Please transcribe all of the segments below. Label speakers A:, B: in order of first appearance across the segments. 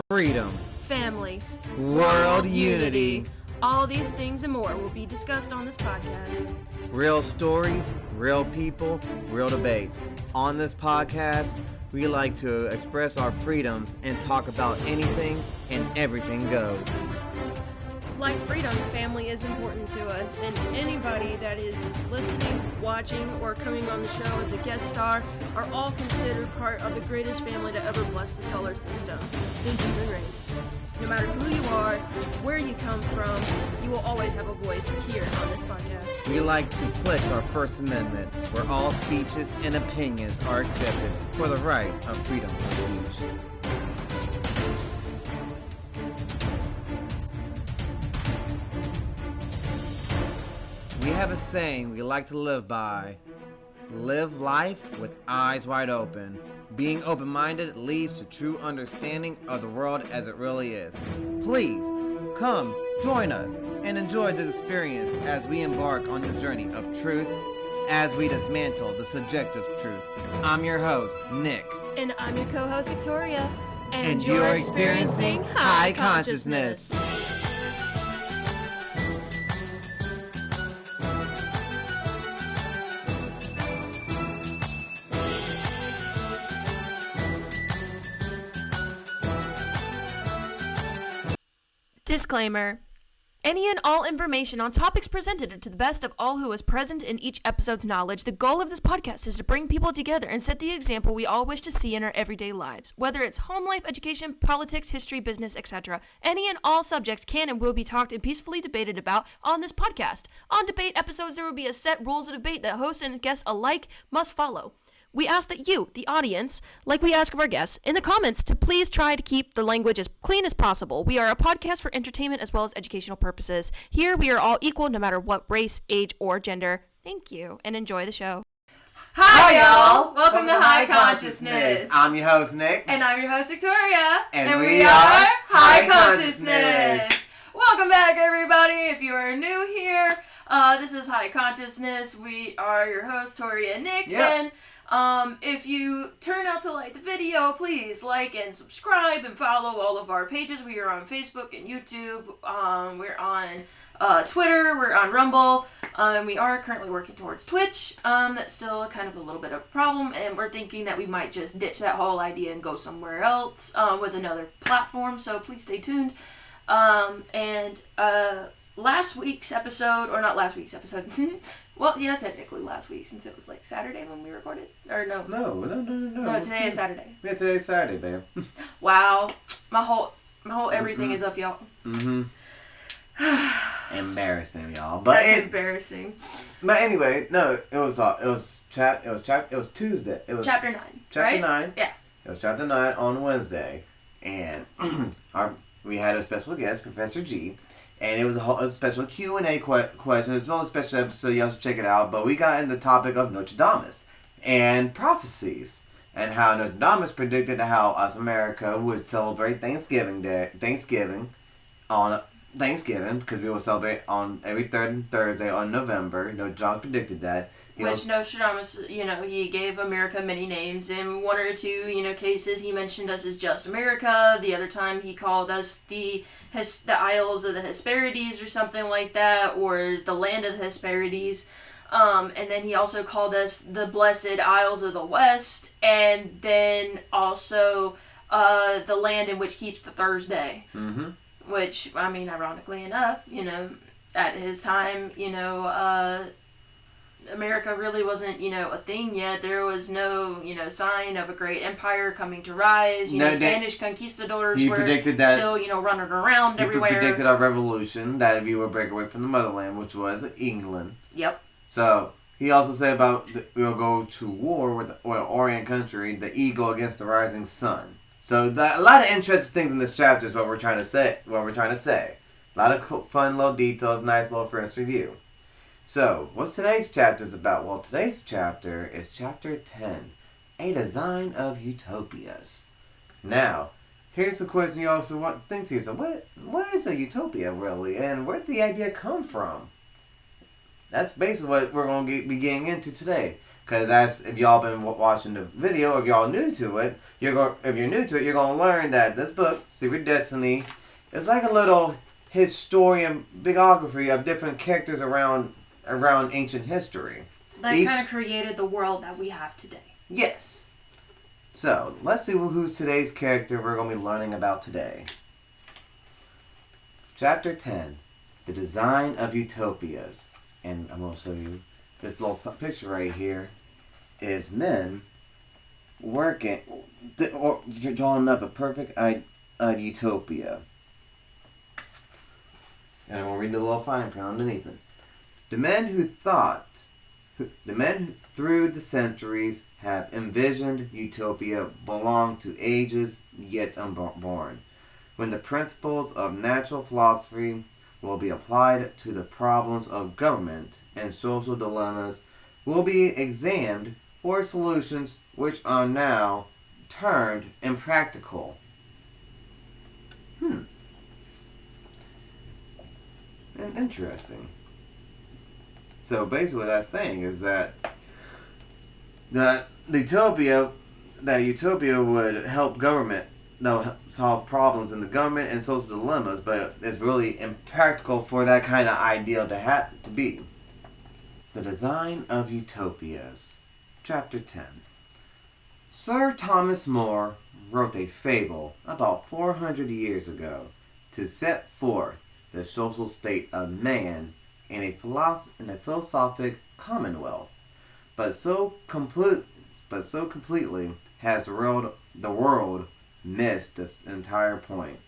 A: freedom,
B: family,
A: world unity.
B: All these things and more will be discussed on this podcast.
A: Real stories, real people, real debates. On this podcast, we like to express our freedoms and talk about anything and everything goes.
B: Like freedom, family is important to us, and anybody that is listening, watching, or coming on the show as a guest star are all considered part of the greatest family to ever bless the solar system, the human race. No matter who you are, where you come from, you will always have a voice here on this podcast.
A: We like to flex our First Amendment, where all speeches and opinions are accepted for the right of freedom of speech. We have a saying we like to live by. Live life with eyes wide open. Being open-minded leads to true understanding of the world as it really is. Please, come, join us, and enjoy this experience as we embark on this journey of truth as we dismantle the subjective truth. I'm your host, Nick.
B: And I'm your co-host, Victoria.
A: And you're experiencing high consciousness.
B: Disclaimer. Any and all information on topics presented to the best of all who is present in each episode's knowledge. The goal of this podcast is to bring people together and set the example we all wish to see in our everyday lives. Whether it's home life, education, politics, history, business, etc. Any and all subjects can and will be talked and peacefully debated about on this podcast. On debate episodes, there will be a set rules of debate that hosts and guests alike must follow. We ask that you, the audience, like we ask of our guests, in the comments to please try to keep the language as clean as possible. We are a podcast for entertainment as well as educational purposes. Here we are all equal no matter what race, age, or gender. Thank you, and enjoy the show.
C: Hi, y'all! Welcome to High Consciousness.
A: I'm your host, Nick.
C: And I'm your host, Victoria.
A: And we are High Consciousness.
C: Welcome back, everybody. If you are new here, this is High Consciousness. We are your hosts, Tori and Nick.
A: Yep.
C: And if you turn out to like the video, please like and subscribe and follow all of our pages. We are on Facebook and YouTube. We're on Twitter. We're on Rumble. We are currently working towards Twitch. That's still kind of a little bit of a problem, and we're thinking that we might just ditch that whole idea and go somewhere else with another platform. So please stay tuned. Last week's episode, or not last week's episode. Well, yeah, technically last week, since it was like Saturday when we recorded. Or no.
A: No.
C: No, today is Saturday.
A: Yeah, today's Saturday, babe.
C: Wow. My whole everything is up, y'all.
A: Mm-hmm. Embarrassing, y'all.
C: That's embarrassing.
A: But anyway, no, it was Tuesday. It was
C: Chapter 9.
A: Chapter
C: right?
A: 9.
C: Yeah.
A: It was Chapter 9 on Wednesday, and we had a special guest, Professor G. And it was a special Q&A question, as well as a special episode. You have to check it out. But we got in the topic of Nostradamus and prophecies, and how Nostradamus predicted how us America would celebrate Thanksgiving because we will celebrate on every third Thursday on November. Nostradamus predicted that.
C: Which Nostradamus, he gave America many names. In one or two, cases, he mentioned us as just America. The other time, he called us the Isles of the Hesperides or something like that, or the land of the Hesperides. And then he also called us the Blessed Isles of the West, and then also the land in which keeps the Thursday.
A: Mm-hmm.
C: Which, I mean, ironically enough, at his time, America really wasn't, a thing yet. There was no, sign of a great empire coming to rise. Spanish conquistadors were still, running around everywhere.
A: He predicted our revolution, that we would break away from the motherland, which was England.
C: Yep.
A: So, he also said about we'll go to war with the Orient country, the eagle against the rising sun. So, a lot of interesting things in this chapter is what we're trying to say. A lot of fun little details, nice little first review. So, what's today's chapter about? Well, today's chapter is Chapter 10, A Design of Utopias. Now, here's the question you also want to think to yourself. What is a utopia, really? And where did the idea come from? That's basically what we're going to be getting into today. Because if y'all been watching the video, if y'all new to it, you're gonna learn that this book, Secret Destiny, is like a little historian biography of different characters around ancient history.
C: That kind of created the world that we have today.
A: Yes. So, let's see who's today's character we're going to be learning about today. Chapter 10, The Design of Utopias. And I'm going to show you this little picture right here is men working, or drawing up a perfect utopia. And I'm going to read the little fine print underneath it. The men through the centuries have envisioned utopia belong to ages yet unborn, when the principles of natural philosophy will be applied to the problems of government and social dilemmas will be examined for solutions which are now termed impractical. And interesting. So basically what that's saying is that utopia would help government solve problems in the government and social dilemmas, but it's really impractical for that kind of ideal to be. The Design of Utopias. Chapter 10. Sir Thomas More wrote a fable about 400 years ago to set forth the social state of man in a philosophic commonwealth, but so completely has the world missed this entire point,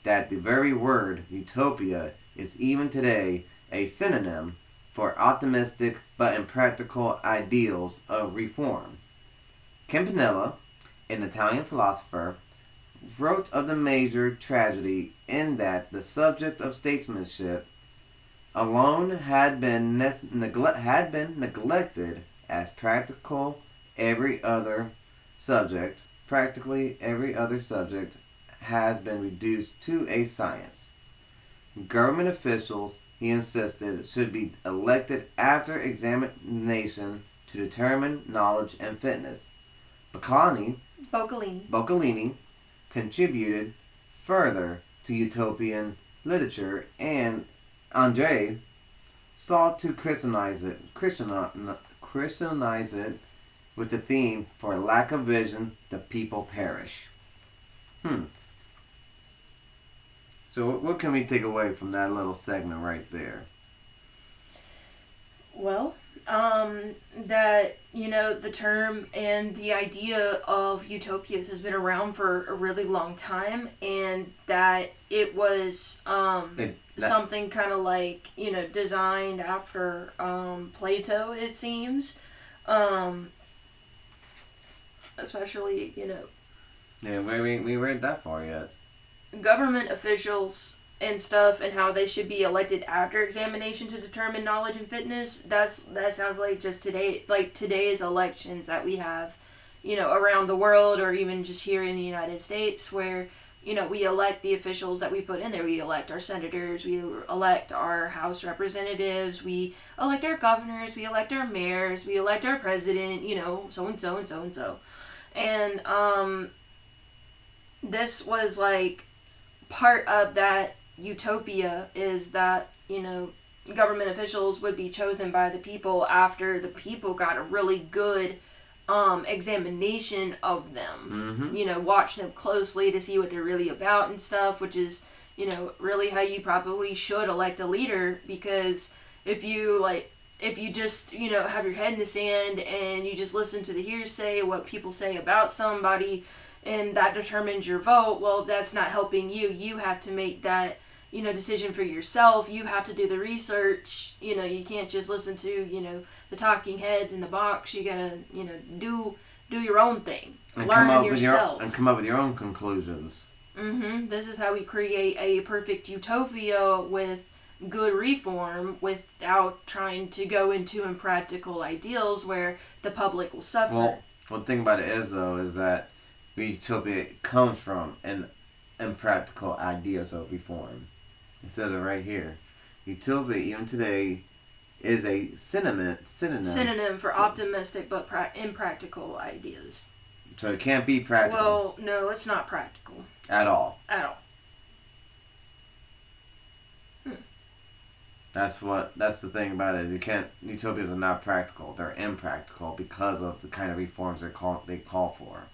A: that the very word utopia is even today a synonym for optimistic but impractical ideals of reform. Campanella, an Italian philosopher, wrote of the major tragedy in that the subject of statesmanship alone had been neglected as practically every other subject has been reduced to a science. Government officials, he insisted, should be elected after examination to determine knowledge and fitness. Boccolini contributed further to utopian literature, and André sought to Christianize it with the theme, for lack of vision, the people perish. So what can we take away from that little segment right there?
C: Well, that, the term and the idea of utopias has been around for a really long time, and that it was something kind of like, designed after Plato, it seems. Especially,
A: Yeah, we read that far yet.
C: Government officials and stuff, and how they should be elected after examination to determine knowledge and fitness. That sounds like just today's elections that we have, around the world, or even just here in the United States, where, we elect the officials that we put in there. We elect our senators, we elect our House representatives, we elect our governors, we elect our mayors, we elect our president, so-and-so and so-and-so. And, this was like part of that utopia, is that, government officials would be chosen by the people after the people got a really good examination of them. Watch them closely to see what they're really about and stuff, which is, really how you probably should elect a leader, because if you just, have your head in the sand and you just listen to the hearsay, what people say about somebody, and that determines your vote, well, that's not helping you. You have to make that, decision for yourself. You have to do the research. You can't just listen to, the talking heads in the box. You gotta, do your own thing.
A: And
C: learn yourself.
A: And come up with your own conclusions.
C: This is how we create a perfect utopia with good reform, without trying to go into impractical ideals where the public will suffer.
A: Well, the thing about it is, though, is that utopia comes from an impractical ideas of reform. It says it right here. Utopia, even today, is a synonym
C: for optimistic but impractical ideas.
A: So it can't be practical.
C: Well, no, it's not practical.
A: At all.
C: At all.
A: That's the thing about it. Utopias are not practical. They're impractical because of the kind of reforms they call for.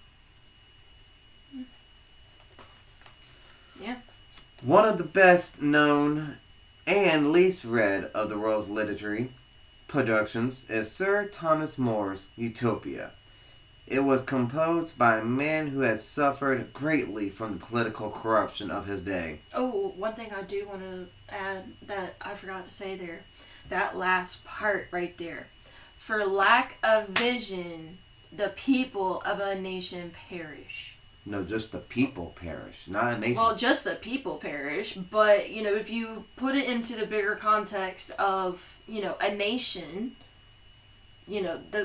C: Yeah.
A: One of the best known and least read of the world's literary productions is Sir Thomas More's Utopia. It was composed by a man who had suffered greatly from the political corruption of his day.
C: Oh, one thing I do want to add that I forgot to say there. That last part right there. For lack of vision, the people of a nation perish.
A: No, just the people perish, not a nation.
C: Well, just the people perish, but, if you put it into the bigger context of, a nation,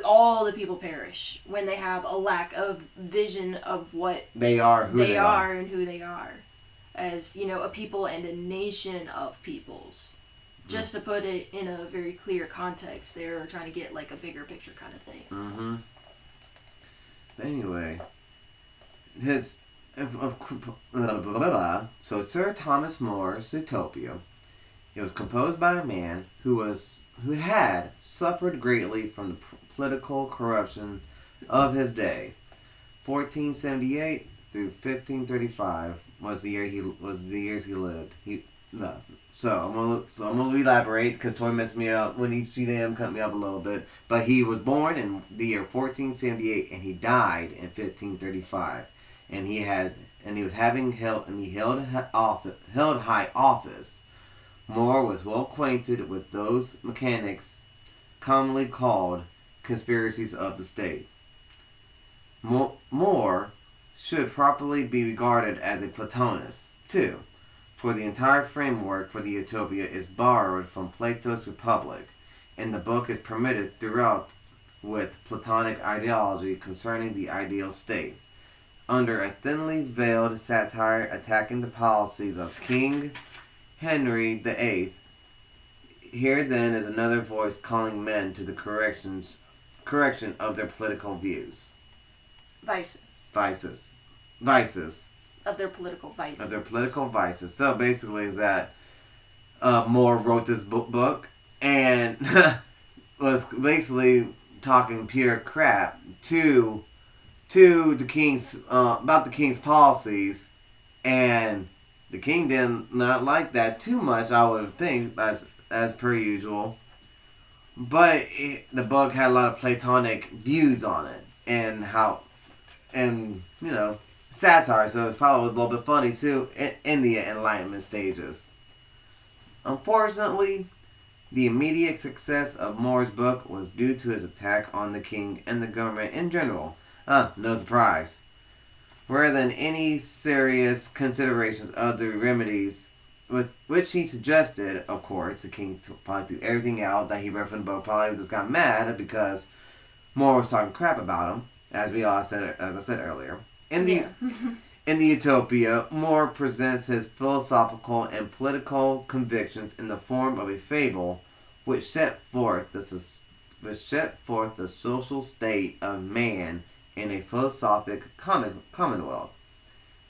C: all the people perish when they have a lack of vision of what
A: they are, who
C: they are, and who they are. As, a people and a nation of peoples. Just to put it in a very clear context, they're trying to get, like, a bigger picture kind of thing.
A: Mm-hmm. Anyway... So Sir Thomas More's Utopia. It was composed by a man who had suffered greatly from the political corruption of his day. 1478 through 1535 was the years he lived. So I'm gonna elaborate because Tori messed me up when he cut me up a little bit. But he was born in the year 1478 and he died in 1535. And he held high office. More was well acquainted with those mechanics commonly called conspiracies of the state. More should properly be regarded as a Platonist, too, for the entire framework for the Utopia is borrowed from Plato's Republic, and the book is permitted throughout with Platonic ideology concerning the ideal state. Under a thinly veiled satire attacking the policies of King Henry VIII, here then is another voice calling men to the correction of their political views. Vices.
C: Of their political vices.
A: So basically is that Moore wrote this book and was basically talking pure crap to the king's about the king's policies, and the king did not like that too much. I would think as per usual, but the book had a lot of Platonic views on it and satire. So it probably was a little bit funny too in the Enlightenment stages. Unfortunately, the immediate success of More's book was due to his attack on the king and the government in general. No surprise. Rather than any serious considerations of the remedies with which he suggested, of course, the king probably threw everything out that he read from the book. Probably just got mad because Moore was talking crap about him, as I said earlier. In the Utopia, Moore presents his philosophical and political convictions in the form of a fable, which set forth the social state of man in a philosophic commonwealth.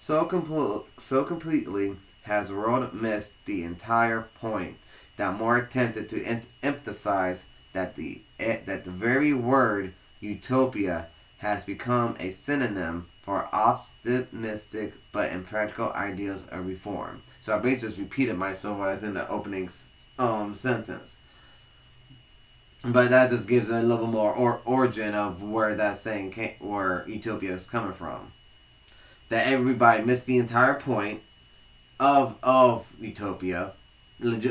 A: So completely has the world missed the entire point that Moore attempted to emphasize that the very word utopia has become a synonym for optimistic but impractical ideas of reform. So I basically just repeated myself what I was in the opening sentence. But that just gives a little more origin of where that saying where utopia is coming from. That everybody missed the entire point of utopia, which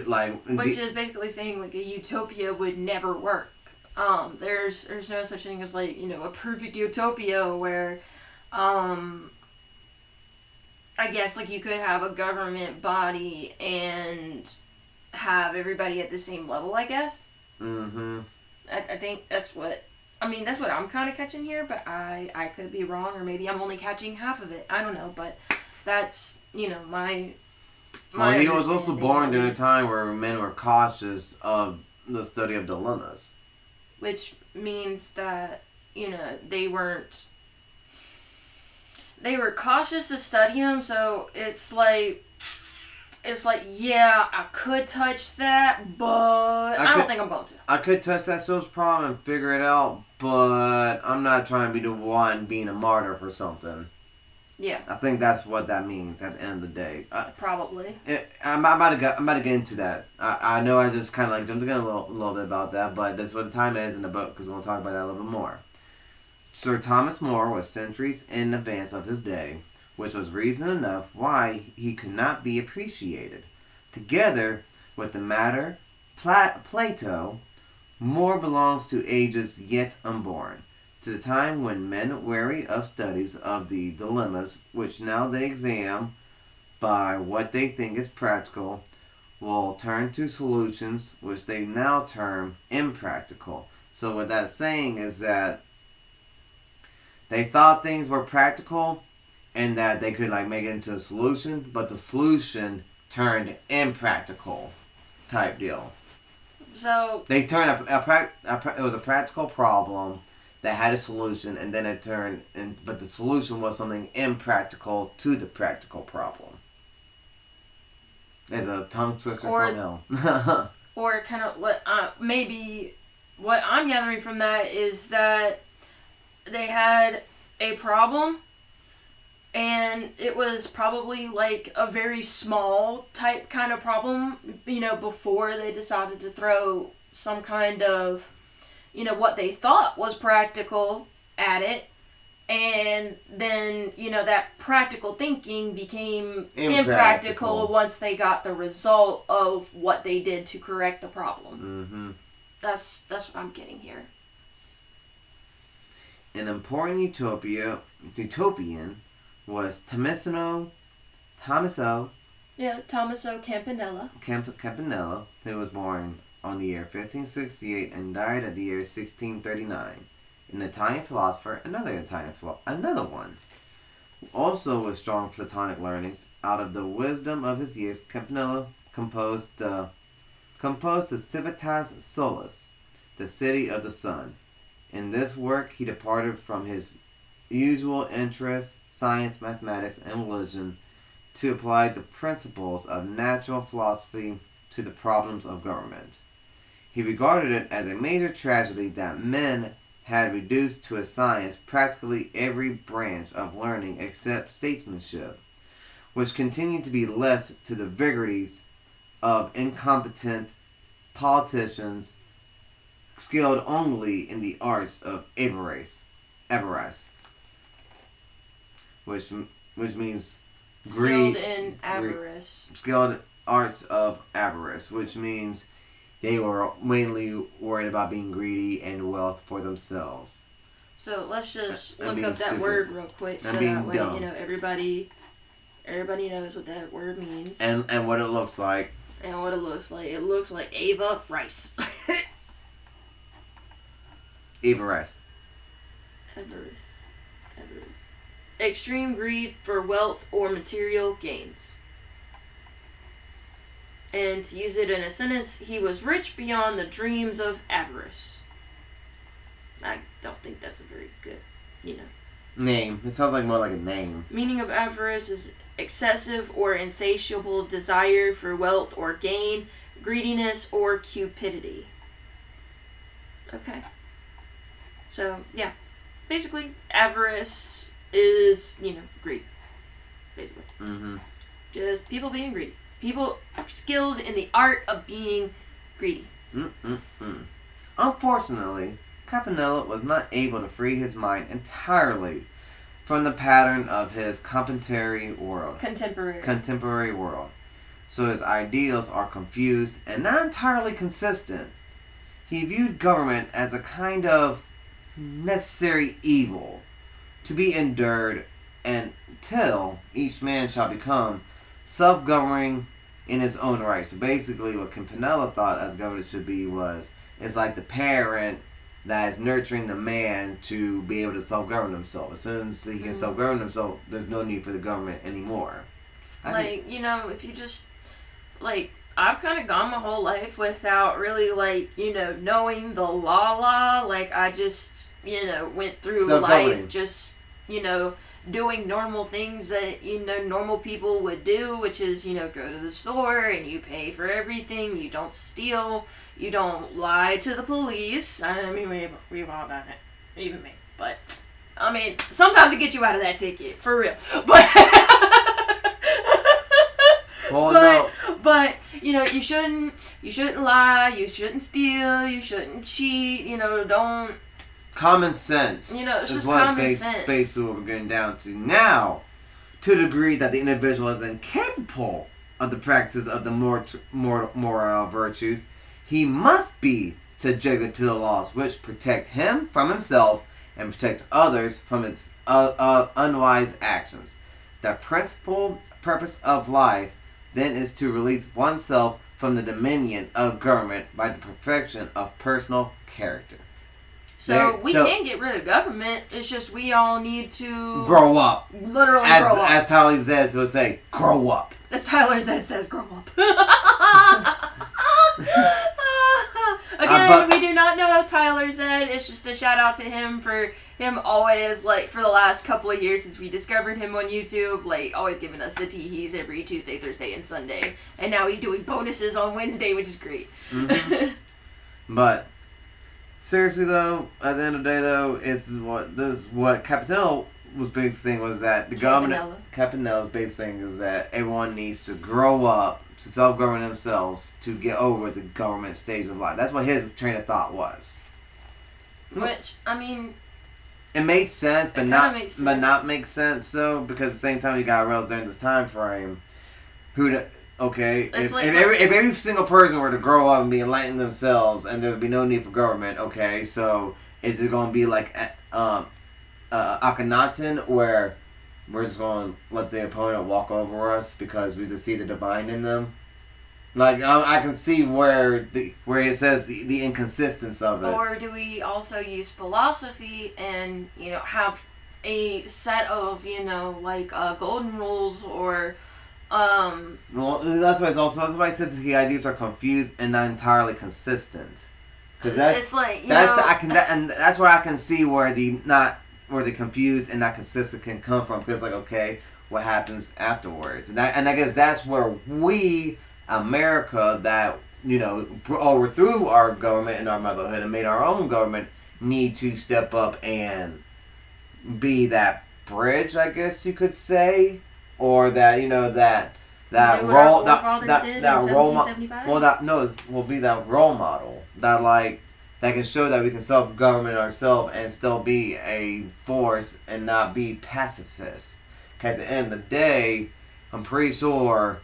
C: is basically saying like a utopia would never work. There's no such thing as a perfect utopia where, I guess you could have a government body and have everybody at the same level. I guess.
A: Mm-hmm.
C: I think that's what I'm kind of catching here, but I could be wrong, or maybe I'm only catching half of it. I don't know, but that's my
A: Well, he was also born during a time where men were cautious of the study of dilemmas.
C: Which means that, they were cautious to study them, so it's like, yeah, I could touch that, but I don't think I'm going to.
A: I could touch that social problem and figure it out, but I'm not trying to be the one being a martyr for something.
C: Yeah.
A: I think that's what that means at the end of the day.
C: Probably.
A: I'm about to get into that. I know I just kind of jumped the gun a little bit about that, but that's what the time is in the book, because we'll talk about that a little bit more. Sir Thomas More was centuries in advance of his day, which was reason enough why he could not be appreciated. Together with the matter, Plato, More belongs to ages yet unborn, to the time when men weary of studies of the dilemmas which now they examine by what they think is practical, will turn to solutions which they now term impractical. So what that's saying is that they thought things were practical and that they could make it into a solution, but the solution turned impractical type deal.
C: So
A: they turned it was a practical problem that had a solution, and then it turned, but the solution was something impractical to the practical problem. There's a tongue twister from hell.
C: Or kind of what maybe what I'm gathering from that is that they had a problem, and it was probably a very small type kind of problem, before they decided to throw some kind of what they thought was practical at it, and then, that practical thinking became impractical once they got the result of what they did to correct the problem. Mm-hmm. That's what I'm getting here.
A: An important utopian was Tommaso Campanella, who was born on the year 1568 and died at the year 1639. An Italian philosopher, another one. Also with strong Platonic learnings, out of the wisdom of his years, Campanella composed the Civitas Solis, the City of the Sun. In this work, he departed from his usual interests, science, mathematics, and religion, to apply the principles of natural philosophy to the problems of government. He regarded it as a major tragedy that men had reduced to a science practically every branch of learning except statesmanship, which continued to be left to the vagaries of incompetent politicians skilled only in the arts of avarice, which means greed.
C: Skilled in avarice.
A: Skilled arts of avarice, which means they were mainly worried about being greedy and wealth for themselves.
C: So let's just look up that word real quick, so that way
A: dumb.
C: Everybody knows what that word means.
A: And what it looks like.
C: And what it looks like. It looks like Ava Rice.
A: Ava Rice.
C: Avarice. Extreme greed for wealth or material gains. And to use it in a sentence, he was rich beyond the dreams of avarice. I don't think that's a very good,
A: Name. It sounds more like a name.
C: Meaning of avarice is excessive or insatiable desire for wealth or gain, greediness or cupidity. Okay. So, yeah. Basically, avarice is, greed. Basically. Mm-hmm. Just people being greedy. People skilled in the art of being greedy.
A: Unfortunately, Campanella was not able to free his mind entirely from the pattern of his contemporary world. So his ideals are confused and not entirely consistent. He viewed government as a kind of necessary evil to be endured until each man shall become self-governing in its own right. So basically what Campanella thought as government should be it's like the parent that is nurturing the man to be able to self-govern himself. As soon as he can self-govern himself, there's no need for the government anymore.
C: If you just, I've kind of gone my whole life without really, like, knowing the law. Like, I just, went through life just, doing normal things that, normal people would do, which is, go to the store and you pay for everything. You don't steal. You don't lie to the police. I mean, we've all done it. Even me. But, I mean, sometimes it gets you out of that ticket. For real. But... But you shouldn't lie, you shouldn't steal, you shouldn't cheat, don't.
A: Common sense.
C: It's just common sense.
A: Basically what we're getting down to now, to the degree that the individual is incapable of the practices of the moral virtues, he must be subjected to the laws which protect him from himself and protect others from its unwise actions. The principal purpose of life then is to release oneself from the dominion of government by the perfection of personal character.
C: So we can get rid of government. It's just we all need to
A: grow up.
C: Literally grow up.
A: As Tyler Zed would say, grow up.
C: As Tyler Zed says, grow up. Again, we do not know Tyler Zed. It's just a shout out to him for him always, like, for the last couple of years since we discovered him on YouTube, like, always giving us the teehees every Tuesday, Thursday, and Sunday. And now he's doing bonuses on Wednesday, which is great.
A: Mm-hmm. But seriously, though, at the end of the day, though, this is what Chapt.10 was basically saying was that the government. Chapt.10 was basically saying is that everyone needs to grow up, to self-govern themselves, to get over the government stage of life. That's what his train of thought was.
C: Which, I mean,
A: it makes sense, but not make sense though, because at the same time you got realize during this time frame, if every single person were to grow up and be enlightened themselves, and there would be no need for government. Okay, so is it going to be like Akhenaten, where we're just going to let the opponent walk over us because we just see the divine in them? Like, I can see where it says the inconsistency of it.
C: Or do we also use philosophy and, have a set of, golden rules or...
A: Well, that's why it says the ideas are confused and not entirely consistent. Because that's where I can see where the confused and not consistent can come from. Because, like, okay, what happens afterwards? And I guess that's where we... America that overthrew our government and our motherhood and made our own government need to step up and be that bridge, I guess you could say, or that that role be that role model that can show that we can self-govern ourselves and still be a force and not be pacifist. Because at the end of the day, I'm pretty sure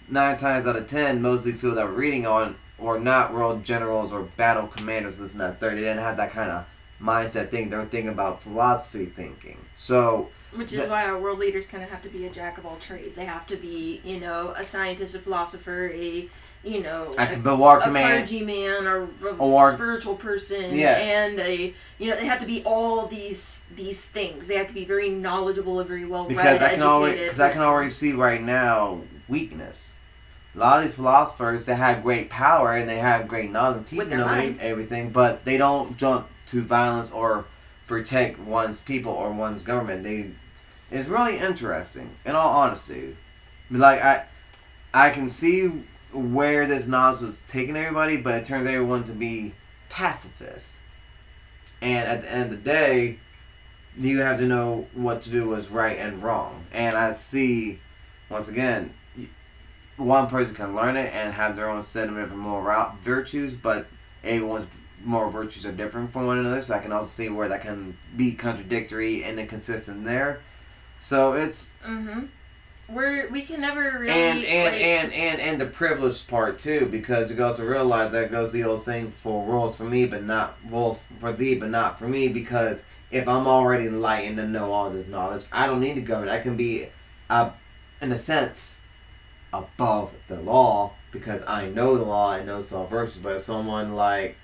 A: 9 times out of 10, most of these people that we're reading on were not world generals or battle commanders. This and that. They didn't have that kind of mindset thing. They were thinking about philosophy thinking. So,
C: which is why our world leaders kind of have to be a jack of all trades. They have to be, a scientist, a philosopher, a clergyman or a spiritual person, and they have to be all these things. They have to be very knowledgeable and very well read, educated.
A: Because I can already see right now weakness. A lot of these philosophers, they have great power and they have great knowledge, teaching them everything, but they don't jump to violence or protect one's people or one's government. It's really interesting, in all honesty. Like, I can see where this knowledge was taking everybody, but it turns everyone to be pacifists. And at the end of the day, you have to know what to do is right and wrong. And I see, once again, one person can learn it and have their own set of moral virtues, but everyone's moral virtues are different from one another, so I can also see where that can be contradictory and inconsistent there. So it's...
C: Mm-hmm. We can never really...
A: And the privileged part, too, because you also realize that goes the old saying, for rules for me, but not rules for thee, but not for me, because if I'm already enlightened and know all this knowledge, I don't need to govern. I can be, in a sense, above the law, because I know the law, I know some virtues, but if someone like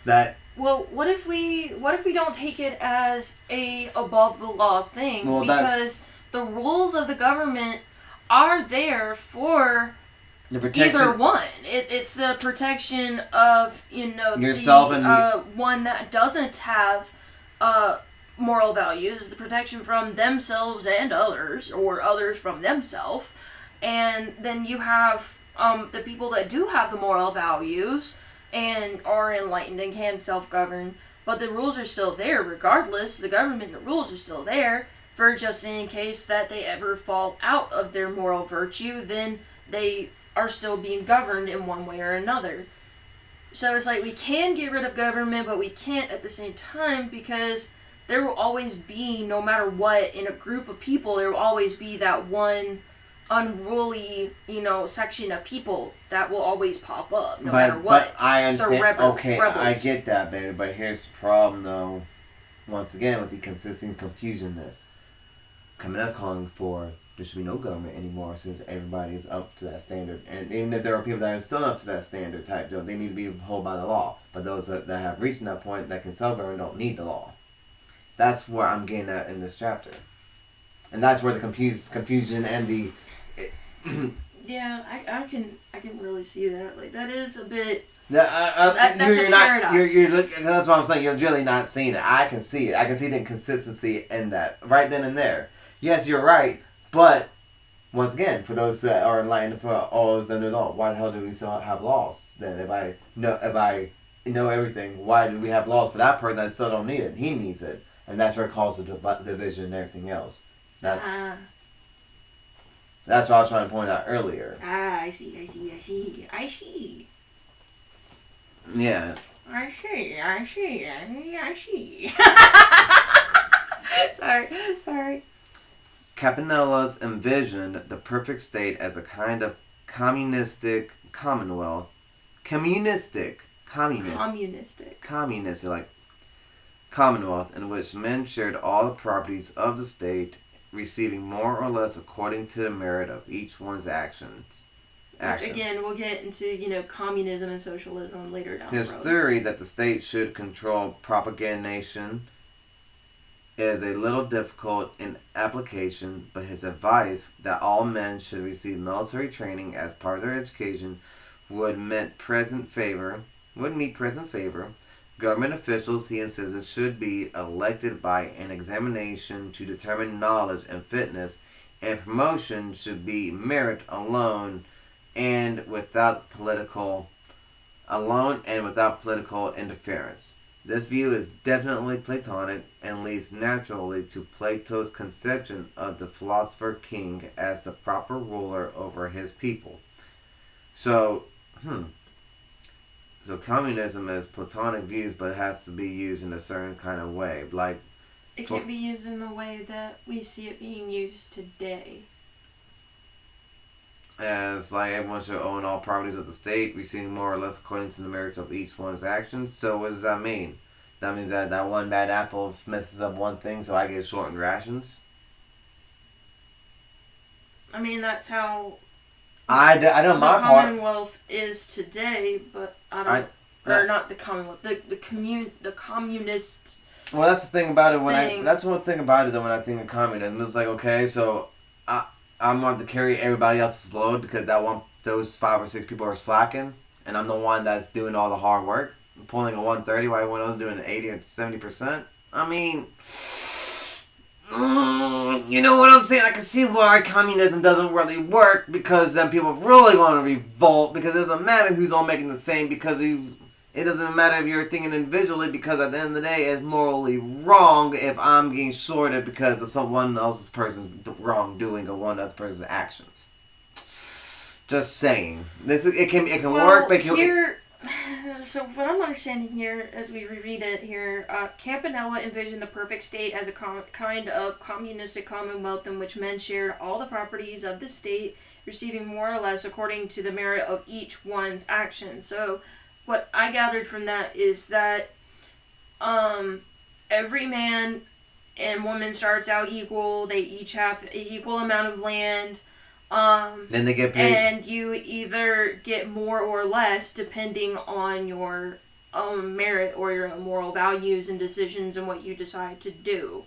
A: that...
C: Well, what if we don't take it as a above the law thing? Well, because the rules of the government are there for
A: The protection.
C: Either one. It's the protection of,
A: yourself and
C: one that doesn't have moral values. Is the protection from themselves and others, or others from themselves. And then you have the people that do have the moral values and are enlightened and can self-govern, but the rules are still there regardless. The government and rules are still there for just in case that they ever fall out of their moral virtue, then they are still being governed in one way or another. So it's like we can get rid of government, but we can't at the same time, because there will always be, no matter what, in a group of people, there will always be that one unruly, section of people that will always pop up, no matter what.
A: But I understand. Rebels. I get that, baby. But here's the problem, though. Once again, with the consistent confusionness. Coming calling for there should be no government anymore since everybody is up to that standard. And even if there are people that are still up to that standard type, they need to be held by the law. But those that have reached that point that can self-govern don't need the law. That's what I'm getting at in this chapter. And that's where the confusion and the...
C: Yeah, I can really see that. Like, that is a bit...
A: that's
C: a paradox.
A: That's what I'm saying. You're really not seeing it. I can see it. I can see the inconsistency in that right then and there. Yes, you're right, but once again, for those that are enlightened, for all those under the law, why the hell do we still have laws? Then, if I know everything, why do we have laws for that person that still don't need it? He needs it, and that's where it causes the division and everything else. That's what I was trying to point out earlier.
C: I see.
A: Yeah.
C: I see. Sorry.
A: Campanella's envisioned the perfect state as a kind of communistic commonwealth. Communistic, like commonwealth in which men shared all the properties of the state, receiving more or less according to the merit of each one's actions.
C: Which again, we'll get into, communism and socialism later down the road.
A: His theory that the state should control propagation is a little difficult in application, but his advice that all men should receive military training as part of their education would meet present favor. Government officials, he insisted, should be elected by an examination to determine knowledge and fitness, and promotion should be merit alone and without political interference. This view is definitely Platonic and leads naturally to Plato's conception of the philosopher king as the proper ruler over his people. So communism is Platonic views, but it has to be used in a certain kind of way. Like,
C: it can't be used in the way that we see it being used today.
A: As like everyone should own all properties of the state, receiving more or less according to the merits of each one's actions. So what does that mean? That means that one bad apple messes up one thing, so I get shortened rations?
C: I mean, that's how
A: I know my part.
C: The Commonwealth is today, but not the Commonwealth, the communist.
A: Well, that's the thing about it. That's one thing about it, though. When I think of communism, it's like, okay, so I'm going to carry everybody else's load because those 5 or 6 people are slacking, and I'm the one that's doing all the hard work, pulling a 130 while everyone else is doing an 80 or 70%. I mean, you know what I'm saying? I can see why communism doesn't really work, because then people really want to revolt, because it doesn't matter who's all making the same, because it doesn't matter if you're thinking individually, because at the end of the day, it's morally wrong if I'm getting shorted because of someone else's person's wrongdoing or one other person's actions. Just saying. It can work, but
C: so what I'm understanding here, as we reread it here, Campanella envisioned the perfect state as a kind of communistic commonwealth in which men shared all the properties of the state, receiving more or less according to the merit of each one's actions. So what I gathered from that is that every man and woman starts out equal. They each have an equal amount of land.
A: Then they get paid.
C: And you either get more or less depending on your own merit or your own moral values and decisions and what you decide to do.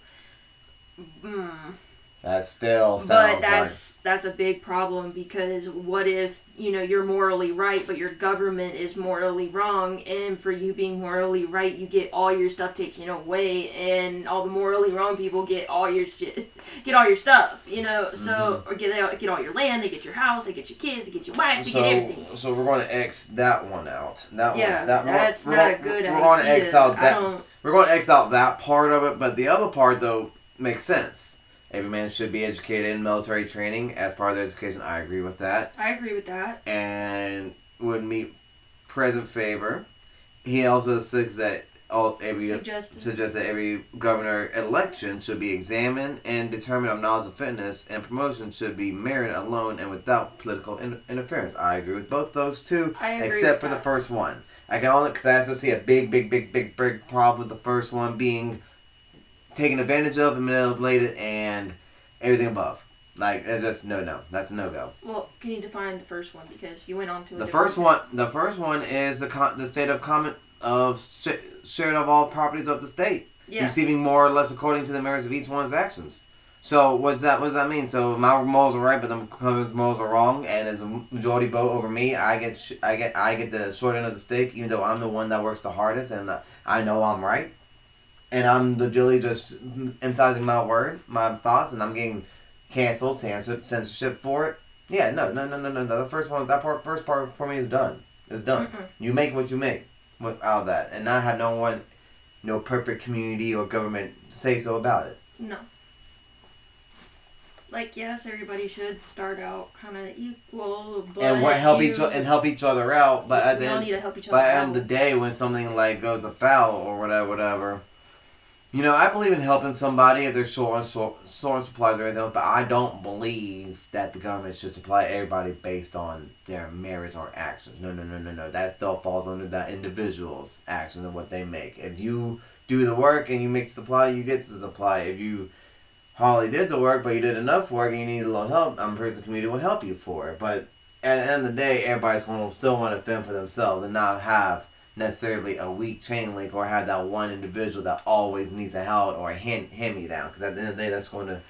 A: That still sounds
C: But that's a big problem, because what if, you're morally right, but your government is morally wrong, and for you being morally right, you get all your stuff taken away, and all the morally wrong people get all your shit, get all your stuff, so, or get all your land, they get your house, they get your kids, they get your wife, they get everything.
A: So we're going to X that one out.
C: That's not a good idea.
A: We're going to X out that. We're going to X out that part of it, but the other part, though, makes sense. Every man should be educated in military training as part of their education. I agree with that.
C: I agree with that.
A: And would meet present favor. He also suggests that every governor election should be examined and determined on knowledge of fitness, and promotion should be merit alone and without political interference. I agree with both those two, except for the first one. I can only, because I also see a big problem with the first one being taken advantage of and manipulated and everything above. Like, it's just no. That's a no-go.
C: Well, can you define the first one, because you went on to
A: the first one is the state of common of shared of all properties of the state, receiving more or less according to the merits of each one's actions. So what does that mean? So my morals are right, but the government's morals are wrong, and as a majority vote over me, I get the short end of the stick, even though I'm the one that works the hardest and I know I'm right. And I'm legitimately just emphasizing my thoughts, and I'm getting canceled, censorship for it. Yeah, no. The first part for me is done. It's done. You make what you make out of that, and not have no perfect community or government say so about it.
C: No. Like, yes, everybody should start out kind of equal, but
A: and help each other out. But at the end of the day, when something like goes afoul or whatever. I believe in helping somebody if they're short on supplies or anything else, but I don't believe that the government should supply everybody based on their merits or actions. No. That still falls under that individual's actions and what they make. If you do the work and you make supply, you get the supply. If you hardly did the work, but you did enough work and you need a little help, I'm sure the community will help you for it. But at the end of the day, everybody's going to still want to fend for themselves and not have necessarily a weak chain link or have that one individual that always needs a help or a hand-me-down, because at the end of the day that's going to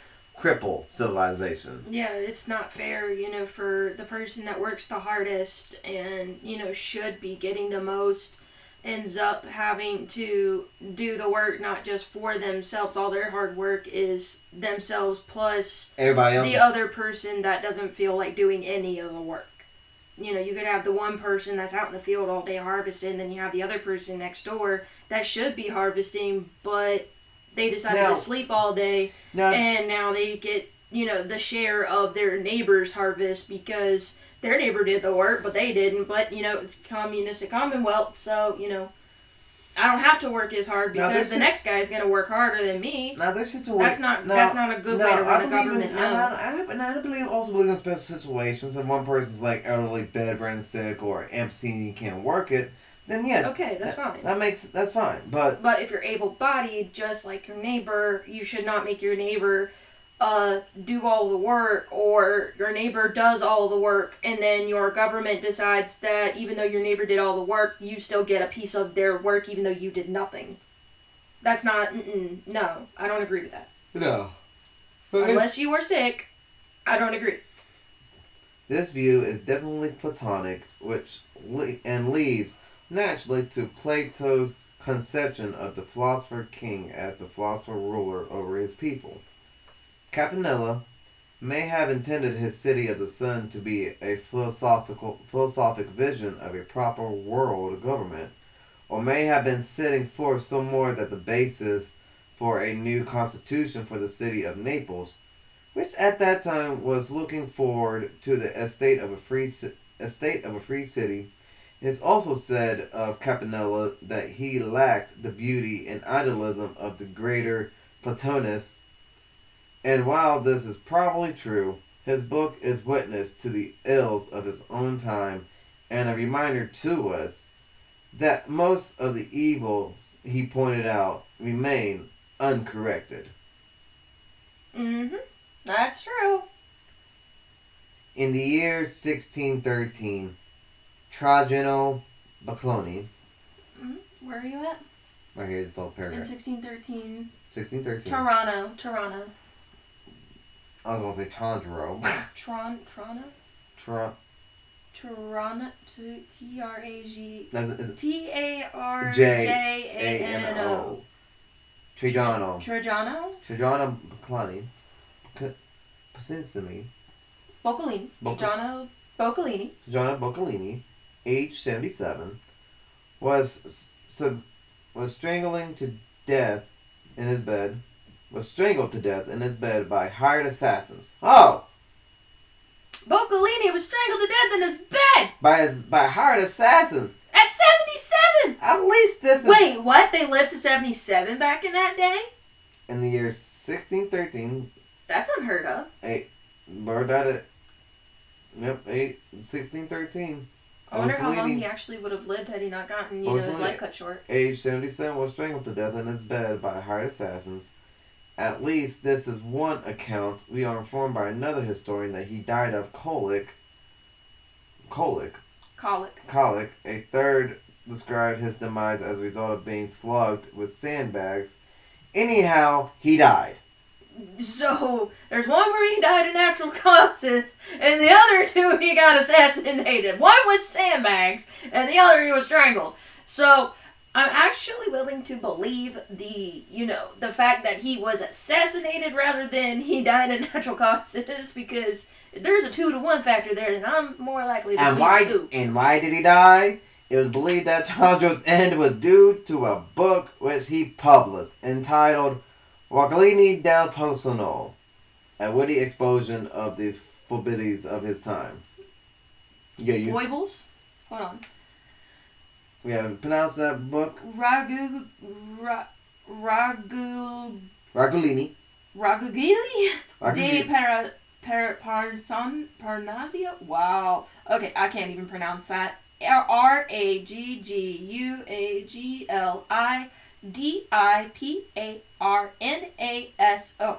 A: cripple civilization.
C: Yeah, it's not fair, for the person that works the hardest and, should be getting the most, ends up having to do the work not just for themselves. All their hard work is themselves plus
A: everybody else,
C: the other person that doesn't feel like doing any of the work. You could have the one person that's out in the field all day harvesting, then you have the other person next door that should be harvesting, but they decided to sleep all day, and now they get, the share of their neighbor's harvest because their neighbor did the work, but they didn't. But, it's communistic commonwealth, so, I don't have to work as hard because the next guy is going to work harder than me.
A: Now, there's situations.
C: That's not a good way to run a government.
A: I also believe in special situations. If one person's like elderly, bedridden, sick, or empty, and you can't work it, then yeah.
C: Okay, that's fine.
A: That's fine. But
C: if you're able-bodied, just like your neighbor, you should not make your neighbor do all the work, or your neighbor does all the work, and then your government decides that even though your neighbor did all the work, you still get a piece of their work even though you did nothing. That's not, no, I don't agree with that.
A: No.
C: Unless you were sick, I don't agree.
A: This view is definitely Platonic, which leads naturally to Plato's conception of the philosopher king as the philosopher ruler over his people. Campanella may have intended his city of the sun to be a philosophic vision of a proper world government, or may have been setting forth some more that the basis for a new constitution for the city of Naples, which at that time was looking forward to the estate of a free city. It is also said of Campanella that he lacked the beauty and idealism of the greater Platonists. And while this is probably true, his book is witness to the ills of his own time and a reminder to us that most of the evils he pointed out remain uncorrected.
C: That's true.
A: In the year 1613, Trajano Bacloni.
C: Where are you at?
A: Right here, this whole paragraph.
C: In 1613.
A: 1613.
C: Toronto.
A: I was going to say Tondro.
C: Trana?
A: Trana.
C: Tarano, T-R-A-G...
A: Is it
C: T-A-R-J-A-N-O.
A: Trajano.
C: Trajano
A: Boccolini. Potentially.
C: Boccolini. Trajano Boccolini.
A: Age 77. Was strangling to death in his bed. Was strangled to death in his bed by hired assassins. Oh!
C: Boccolini was strangled to death in his bed!
A: By hired assassins.
C: At 77!
A: At least this is...
C: Wait, what? They lived to 77 back in that day?
A: In the year 1613...
C: That's unheard of.
A: Bird died at... Yep, 1613.
C: I wonder how long he actually would have lived had he not gotten, his life cut short.
A: Age 77 was strangled to death in his bed by hired assassins. At least this is one account. We are informed by another historian that he died of colic. A third described his demise as a result of being slugged with sandbags. Anyhow, he died.
C: So, there's one where he died of natural causes, and the other two he got assassinated. One was sandbags, and the other he was strangled. So, I'm actually willing to believe the fact that he was assassinated rather than he died of natural causes, because there's a 2-to-1 factor there, and I'm more likely to believe too.
A: And why did he die? It was believed that Tondro's end was due to a book which he published, entitled Boccolini del Personal, a witty exposition of the foibles of his time. Yeah,
C: Foibles? Hold on.
A: Yeah, pronounce that book.
C: Ragulini. De Parnassia? Wow. Okay, I can't even pronounce that. Raguglidiparnaso.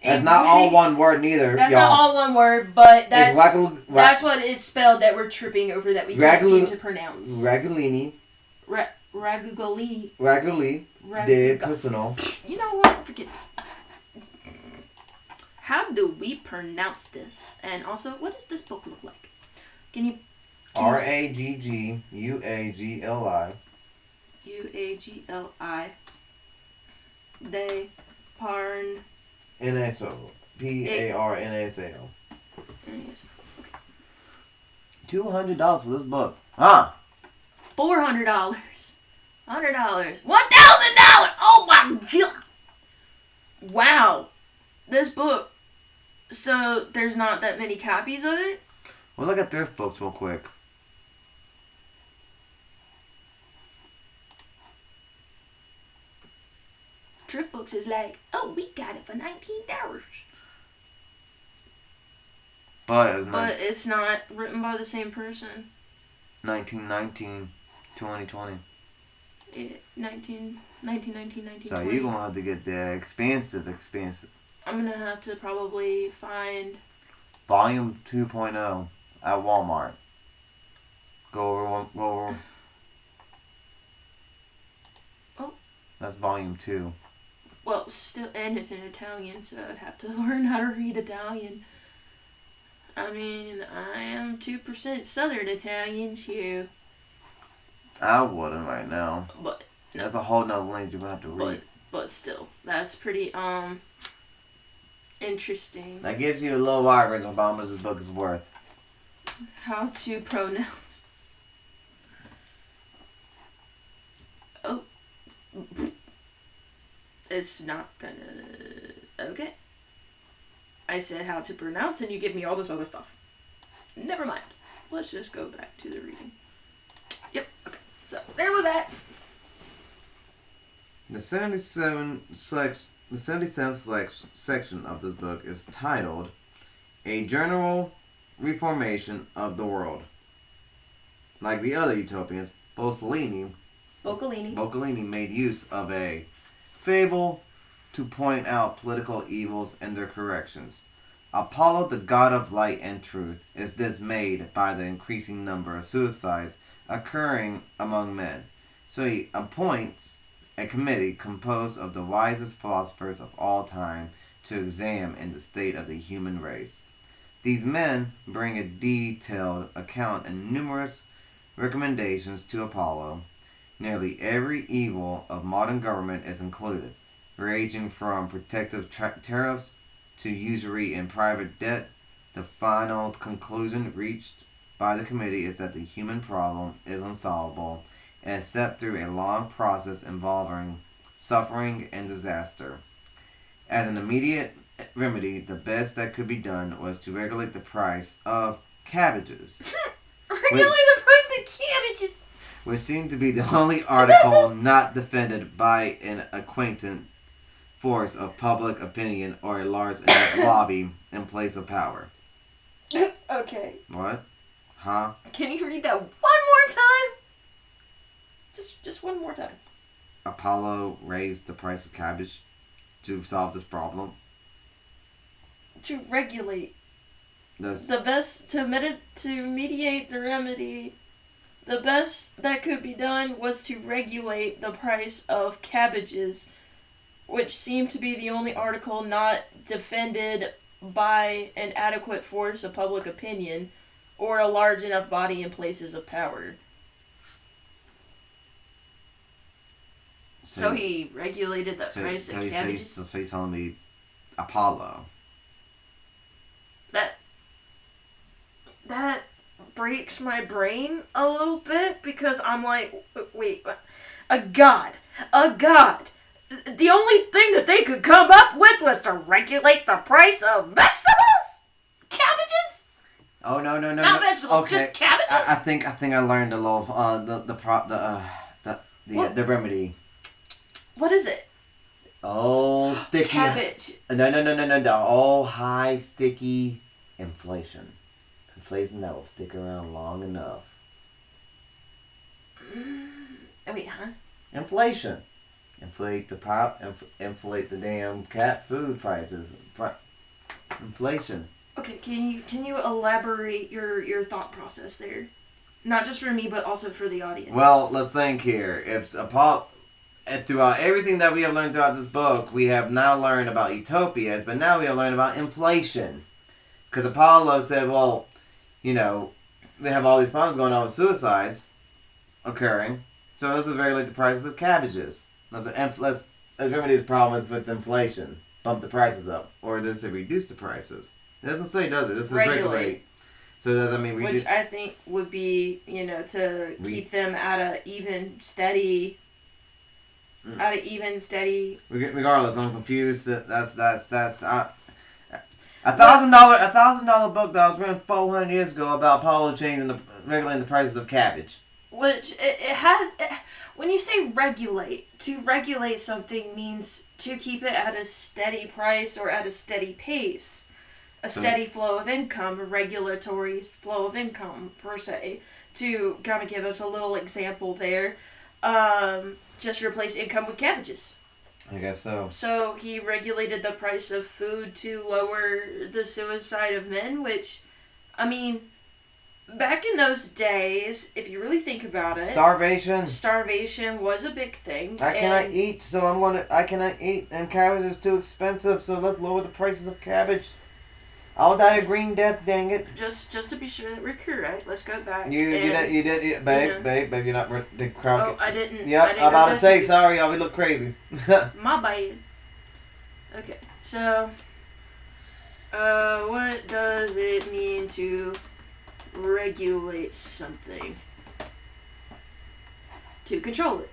A: That's not all one word neither.
C: That's
A: y'all.
C: not all one word, but that's what it's spelled that we're tripping over that we can't seem to pronounce.
A: Raguglini.
C: Raguglini.
A: De Personal.
C: You know what? Forget that. How do we pronounce this? And also, what does this book look like? Can you
A: Ragugguli.
C: Uagli. De Parn.
A: NSO. Parnasao. $200 for this book. Huh?
C: $400. $100. $1,000! Oh my god! Wow. This book. So, there's not that many copies of it?
A: We'll look at thrift books real quick.
C: Thrift books is like, oh, we got it for $19. But it's not written by the same person.
A: 1919, 2020.
C: 1919.
A: So you're going to have to get the expensive.
C: I'm going to have to probably find...
A: Volume 2.0 at Walmart. Go over.
C: Oh.
A: That's volume 2.
C: Well, still, and it's in Italian, so I'd have to learn how to read Italian. I mean, I am 2% Southern Italian, too.
A: I wouldn't right now.
C: But no.
A: That's a whole nother language you're gonna have to read.
C: But still, that's pretty interesting.
A: That gives you a little average on how much this book is worth.
C: How to pronounce? Oh, it's not gonna. Okay. I said how to pronounce, and you give me all this other stuff. Never mind. Let's just go back to the reading. Yep. Okay. So there was that.
A: The 77th section of this book is titled "A General Reformation of the World." Like the other utopians, Boccolini made use of a fable to point out political evils and their corrections. Apollo, the god of light and truth, is dismayed by the increasing number of suicides occurring among men. So he appoints a committee composed of the wisest philosophers of all time to examine the state of the human race. These men bring a detailed account and numerous recommendations to Apollo. Nearly every evil of modern government is included, ranging from protective tariffs to usury and private debt. The final conclusion reached by the committee is that the human problem is unsolvable, except through a long process involving suffering and disaster. As an immediate remedy, the best that could be done was to regulate the price of cabbages.
C: Regulate the price of cabbages!
A: Which seemed to be the only article not defended by an acquaintant force of public opinion or a large enough lobby in place of power.
C: Okay.
A: What? Huh?
C: Can you read that one more time? Just one more time.
A: Apollo raised the price of cabbage to solve this problem.
C: To regulate.
A: That's
C: The best to mediate the remedy. The best that could be done was to regulate the price of cabbages, which seemed to be the only article not defended by an adequate force of public opinion or a large enough body in places of power. So he regulated the price of cabbages?
A: So you're telling me Apollo.
C: That breaks my brain a little bit because I'm like, wait, a god. The only thing that they could come up with was to regulate the price of vegetables? Cabbages?
A: Oh no!
C: Not vegetables,
A: okay.
C: just cabbages?
A: I think I learned a little the remedy.
C: What is it?
A: Oh, sticky.
C: Cabbage.
A: No. The all high sticky inflation. Inflation that will stick around long enough.
C: Wait, huh?
A: Inflation. Inflate the pop. Inflate the damn cat food prices. Inflation.
C: Okay, can you elaborate your thought process there? Not just for me, but also for the audience.
A: Well, let's think here. If Apollo, throughout everything that we have learned throughout this book, we have now learned about utopias, but now we have learned about inflation. Because Apollo said, well, we have all these problems going on with suicides occurring, so let's regulate the prices of cabbages. Let's remedy these problems with inflation. Bump the prices up. Or does it reduce the prices? It doesn't say, does it? This is regulate. So does that mean
C: which I think would be, to keep them at a even steady.
A: Regardless, I'm confused. That's $1,000 book that was written 400 years ago about Apollo regulating the prices of cabbage.
C: Which it has. When you say regulate, to regulate something means to keep it at a steady price or at a steady pace. A steady flow of income, a regulatory flow of income, per se. To kind of give us a little example there, just replace income with cabbages.
A: I guess so.
C: So he regulated the price of food to lower the suicide of men, which, back in those days, if you really think about it... Starvation was a big thing.
A: I cannot eat, and cabbage is too expensive, so let's lower the prices of cabbage. I'll die a green death, dang it.
C: Just to be sure that we're correct, let's go back.
A: You did, babe, you're not the crowd.
C: Oh, I didn't.
A: Yep, I'm about to say, sorry, y'all, we look crazy.
C: My bad. Okay, so, what does it mean to regulate something? To control it.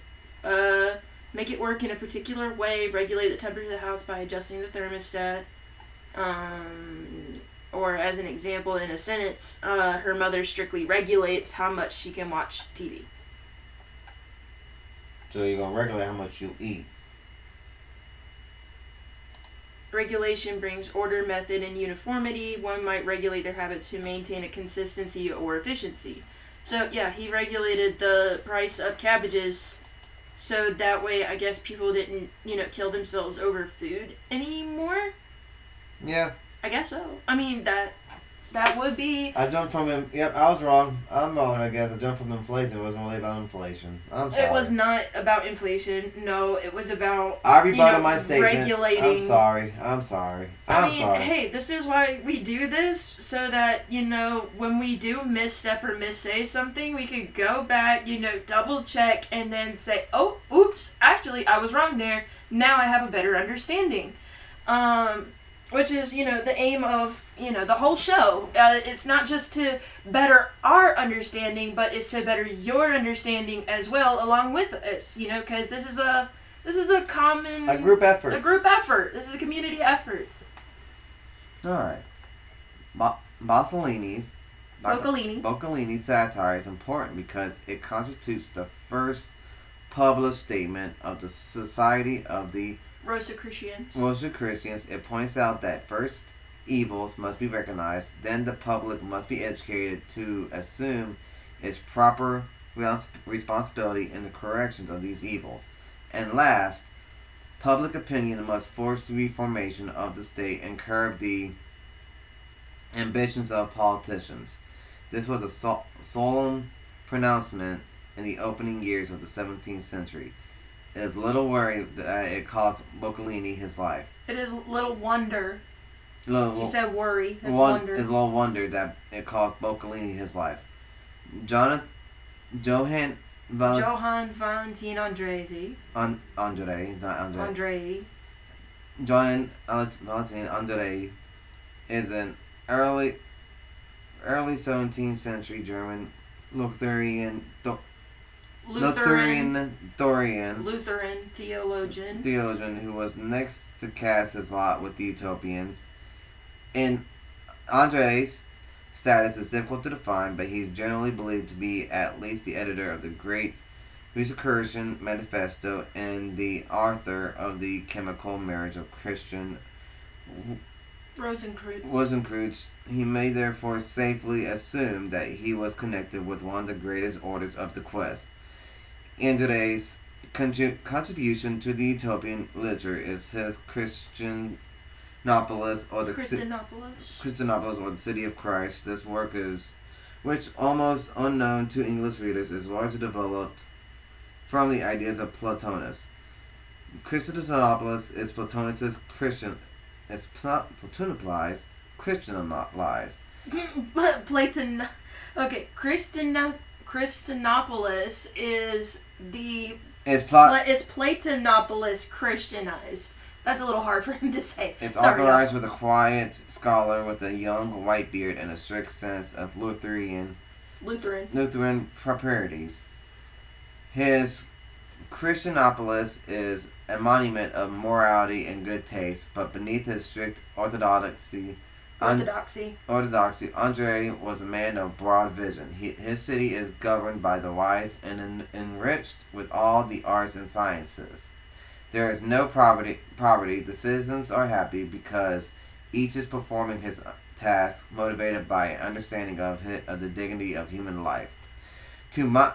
C: Make it work in a particular way, regulate the temperature of the house by adjusting the thermostat. Or as an example in a sentence, her mother strictly regulates how much she can watch TV.
A: So you're going to regulate how much you eat.
C: Regulation brings order, method, and uniformity. One might regulate their habits to maintain a consistency or efficiency. So yeah, he regulated the price of cabbages so that way I guess people didn't, kill themselves over food anymore.
A: Yeah.
C: I guess so. That would be...
A: I jumped from him. Yep, I was wrong. I'm wrong, I guess. I jumped from inflation. It wasn't really about inflation. I'm sorry.
C: It was not about inflation. No, it was about,
A: I rebutted my statement.
C: regulating.
A: I'm sorry. I'm sorry.
C: I mean,
A: sorry.
C: hey, this is why we do this, so that, when we do misstep or missay something, we could go back, double check, and then say, oh, oops, actually, I was wrong there. Now I have a better understanding. Which is, the aim of, the whole show. It's not just to better our understanding, but it's to better your understanding as well, along with us, because this is a common...
A: A group effort.
C: A group effort. This is a community effort.
A: Alright. Boccolini's satire is important because it constitutes the first published statement of the Society of the Rosicrucians. It points out that first evils must be recognized, then the public must be educated to assume its proper responsibility in the correction of these evils, and last, public opinion must force the reformation of the state and curb the ambitions of politicians. This was a solemn pronouncement in the opening years of the 17th century. It is little worry that it cost Boccolini his life.
C: It is little wonder. You said worry. It's wonder.
A: It's little wonder that it cost Boccolini his life. Johann
C: Valentin Andrei.
A: Johann Valentin Andrei is an early 17th century German Lutheran theologian who was next to cast his lot with the Utopians. In Andrei's status is difficult to define, but he's generally believed to be at least the editor of the Great Rosicrucian Manifesto and the author of the Chemical Marriage of Christian Rosenkreuz. He may therefore safely assume that he was connected with one of the greatest orders of the Quest. Andrei's contribution to the utopian literature is his Christianopolis or the City of Christ. This work is, which almost unknown to English readers, is largely developed from the ideas of Plotinus. Christianopolis is Plotinus's Christian. It's Platonized, Christianized.
C: Christianopolis is the...
A: It's
C: Platonopolis Christianized. That's a little hard for him to say.
A: It's authorized with a quiet scholar with a young white beard and a strict sense of Lutheran proprieties. His Christianopolis is a monument of morality and good taste, but beneath his strict orthodoxy, Andrei was a man of broad vision. His city is governed by the wise and enriched with all the arts and sciences. There is no poverty. The citizens are happy because each is performing his task, motivated by an understanding of the dignity of human life. To my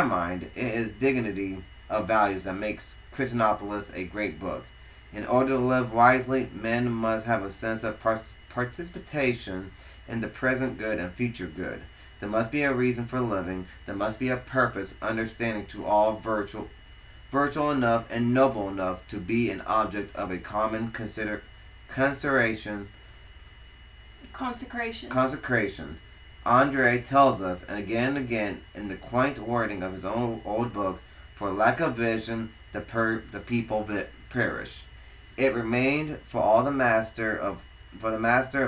A: mind, it is dignity of values that makes Christianopolis a great book. In order to live wisely, men must have a sense of participation in the present good and future good. There must be a reason for living. There must be a purpose, understanding to all virtual enough and noble enough to be an object of a common consecration. Andrei tells us, and again in the quaint wording of his own old book, for lack of vision, the people perish. It remained for the master of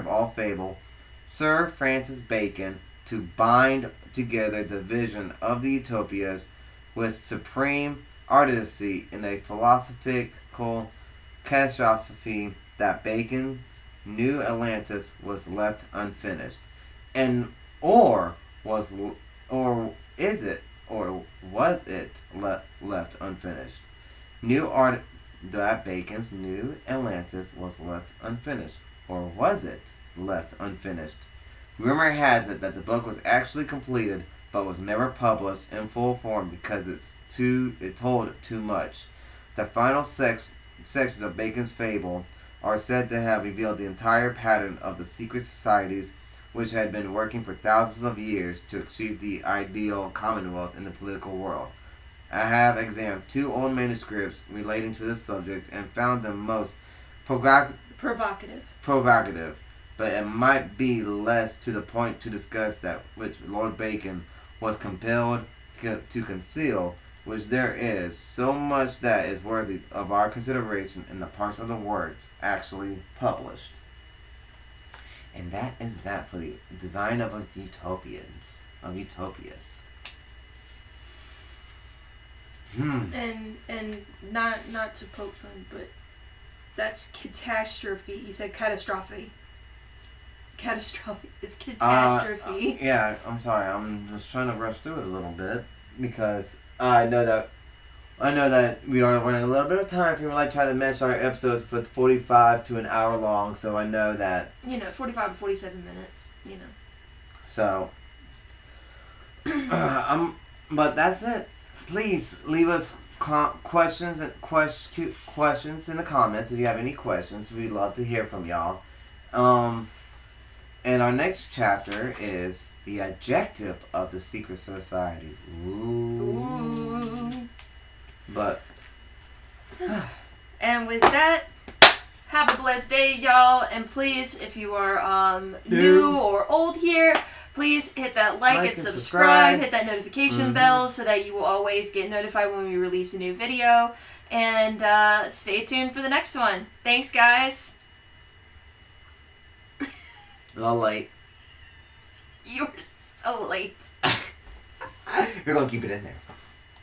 A: all fable, Sir Francis Bacon, to bind together the vision of the Utopias with supreme artistry in a philosophical catastrophe that Bacon's New Atlantis was left unfinished, was it left unfinished? That Bacon's New Atlantis was left unfinished, or was it left unfinished? Rumor has it that the book was actually completed, but was never published in full form because it told too much. The final sections of Bacon's fable are said to have revealed the entire pattern of the secret societies which had been working for thousands of years to achieve the ideal commonwealth in the political world. I have examined 2 old manuscripts relating to this subject and found them most provocative, but it might be less to the point to discuss that which Lord Bacon was compelled to conceal, which there is so much that is worthy of our consideration in the parts of the works actually published. And that is that for the design of utopias.
B: And not to poke fun, but that's catastrophe. You said catastrophe. Catastrophe. It's catastrophe.
A: Yeah, I'm sorry. I'm just trying to rush through it a little bit because I know that we are running a little bit of time. We like try to mesh our episodes for 45 to an hour long, so I know that
B: 45 to 47 minutes.
A: So, but that's it. Please leave us questions in the comments if you have any questions. We'd love to hear from y'all. And our next chapter is the adjective of the secret society. Ooh. But.
B: And with that, have a blessed day, y'all. And please, if you are new or old here, please hit that like and subscribe. Hit that notification bell so that you will always get notified when we release a new video. And stay tuned for the next one. Thanks, guys.
A: A little late.
B: You were so late.
A: We're going to keep it in there.